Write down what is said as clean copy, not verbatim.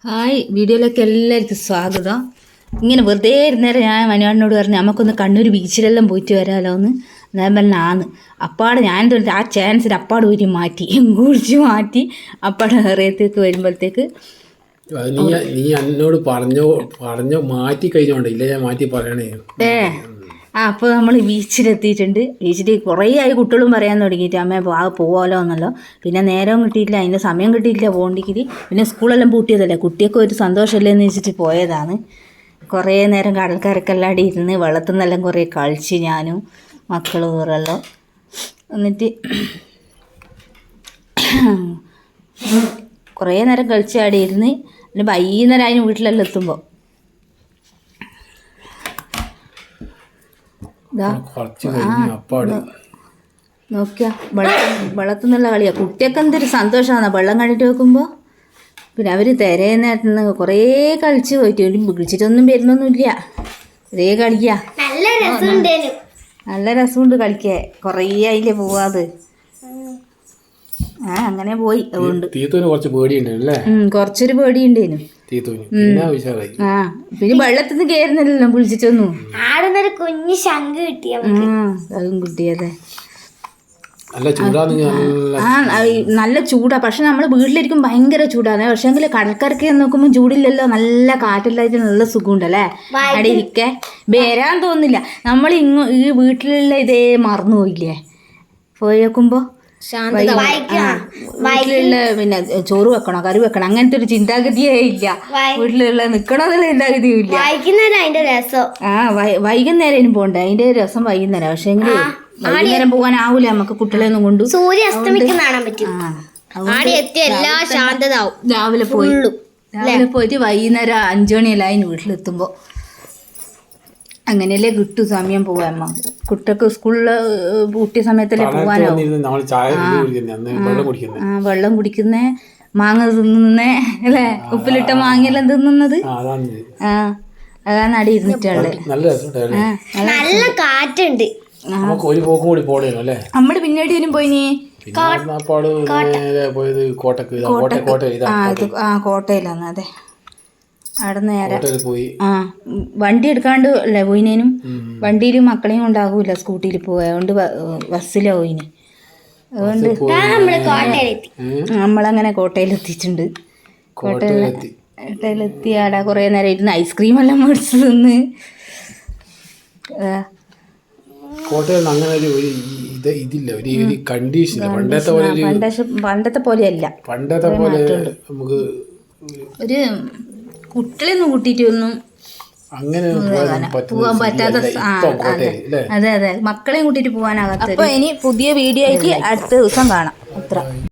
Hi, വീഡിയോയിലേക്ക് എല്ലാവർക്കും സ്വാഗതം. ഇങ്ങനെ വെറുതെ ഇരുന്നേരം ഞാൻ മനുവാടിനോട് പറഞ്ഞു നമുക്കൊന്ന് കണ്ണൂർ ബീച്ചിലെല്ലാം പോയിട്ട് വരാമല്ലോ എന്ന്. ഞാൻ പറഞ്ഞാന്ന് അപ്പാട് ഞാൻ തോന്നി ആ ചാൻസിന് അപ്പാട് ഊരി മാറ്റി കുഴിച്ച് മാറ്റി അപ്പാട് ഏറിയത്തേക്ക് വരുമ്പോഴത്തേക്ക് നീ എന്നോട് പറഞ്ഞോ മാറ്റി കഴിഞ്ഞോണ്ട് ഇല്ല ഞാൻ മാറ്റി പറയണേ. അപ്പോൾ നമ്മൾ ബീച്ചിലെത്തിയിട്ടുണ്ട്. ബീച്ചിൽ കുറേ ആയി കുട്ടികളും പറയാൻ തുടങ്ങിയിട്ട് അമ്മ പോവാലോ എന്നല്ലോ. പിന്നെ നേരവും കിട്ടിയിട്ടില്ല, അതിൻ്റെ സമയം കിട്ടിയിട്ടില്ല പോകേണ്ടിക്കിരി. പിന്നെ സ്കൂളെല്ലാം പൂട്ടിയതല്ലേ, കുട്ടിയൊക്കെ ഒരു സന്തോഷമല്ലേ എന്ന് വെച്ചിട്ട് പോയതാണ്. കുറേ നേരം കടൽക്കരക്കെല്ലാം ഇരുന്ന് വെള്ളത്തിൽ നിന്നെല്ലാം കുറേ കളിച്ച് ഞാനും മക്കളും വേറെല്ലോ. എന്നിട്ട് കുറേ നേരം കളിച്ച് അവിടെ ഇരുന്ന് പിന്നെ വൈകുന്നേരം അതിന് വീട്ടിലെല്ലാം എത്തുമ്പോൾ നോക്കിയാ വെള്ളത്തിൽ നിന്നുള്ള കളിയാ. കുട്ടിയൊക്കെ എന്തൊരു സന്തോഷമാണ് വെള്ളം കണ്ടിട്ട് വെക്കുമ്പോൾ. പിന്നെ അവർ തിരയുന്നേരത്തുനിന്ന് കുറേ കളിച്ച് പോയിട്ട് വിളിച്ചിട്ടൊന്നും വരുന്നൊന്നുമില്ല, ഒരേ കളിക്കാ. നല്ല രസമുണ്ട് കളിക്കാൻ. കുറേ അതിലേ പോവാത്. അങ്ങനെ പോയി. അതുകൊണ്ട് കുറച്ചൊരു പേടിയുണ്ടേനു. പിന്നെ വെള്ളത്തിൽ നിന്ന് കയറുന്നില്ലല്ലോ വിളിച്ചിട്ടൊന്നും. കുഞ്ഞു ശംഖ് കിട്ടിയ അതും കിട്ടിയതെ. നല്ല ചൂടാ. പക്ഷെ നമ്മൾ വീട്ടിലിരിക്കും ഭയങ്കര ചൂടാണ്. പക്ഷെങ്കിൽ കടൽക്കരക്ക് നോക്കുമ്പോൾ ചൂടില്ലല്ലോ, നല്ല കാറ്റില്ലായിട്ട് നല്ല സുഖമുണ്ടല്ലേ അവിടെ ഇരിക്കാൻ. വരാൻ തോന്നില്ല. നമ്മൾ ഈ വീട്ടിലുള്ള ഇതേ മറന്നു പോയില്ലേ പോയി വെക്കുമ്പോ. വീട്ടിലുള്ള പിന്നെ ചോറ് വെക്കണോ കറി വെക്കണം അങ്ങനത്തെ ഒരു ചിന്താഗതിയേ ഇല്ല. വീട്ടിലുള്ള നിക്കണമെന്നുള്ള ചിന്താഗതിയും ഇല്ല. വൈകുന്നേരം പോണ്ടേ, അതിന്റെ രസം വൈകുന്നേരം. പക്ഷെ വൈകുന്നേരം പോകാനാവൂല നമുക്ക് കുട്ടികളെയൊന്നും കൊണ്ട്. രാവിലെ പോയിട്ട് വൈകുന്നേരം 5 മണിയെല്ലാം അതിന് വീട്ടിലെത്തുമ്പോ അങ്ങനെയല്ലേ കിട്ടും സമയം പോവാൻ. കുട്ടികൾക്ക് സ്കൂളിൽ പൂട്ടിയ സമയത്തല്ലേ പോവാനാവും. വെള്ളം കുടിക്കുന്നേ, മാങ്ങ തിന്നുന്നേ അല്ലേ, ഉപ്പിലിട്ട മാങ്ങയെല്ലാം തിന്നുന്നത്. അതാണ് അവിടെ ഇരുന്നിട്ടുള്ളത്. നല്ല കാറ്റുണ്ട്. നമ്മള് പിന്നീട് വരും പോയിനി കോട്ടയിലാണ്. അതെ, അവിടെ നേരെ വണ്ടി എടുക്കാണ്ട് അല്ലേ പോയിനേനും. വണ്ടിയിൽ മക്കളെയും കൊണ്ടാകൂല, സ്കൂട്ടിയിൽ പോവുക. അതുകൊണ്ട് ബസ്സിലാ പോയിന്. അതുകൊണ്ട് നമ്മളങ്ങനെ കോട്ടയിലെത്തിയിട്ടുണ്ട്. കോട്ടയിലെത്തി അവിടെ കുറേ നേരം ഇരുന്ന് ഐസ്ക്രീം എല്ലാം മേടിച്ച് തിന്ന്. പണ്ടത്തെ പോലെയല്ല. ഒരു കുട്ടികളൊന്നും കൂട്ടിയിട്ടൊന്നും പോവാൻ പറ്റാത്ത. അതെ, മക്കളെയും കൂട്ടിയിട്ട് പോകാനാകാത്ത. അപ്പൊ ഇനി പുതിയ വീഡിയോ ആയിട്ട് അടുത്ത ദിവസം കാണാം. അത്ര.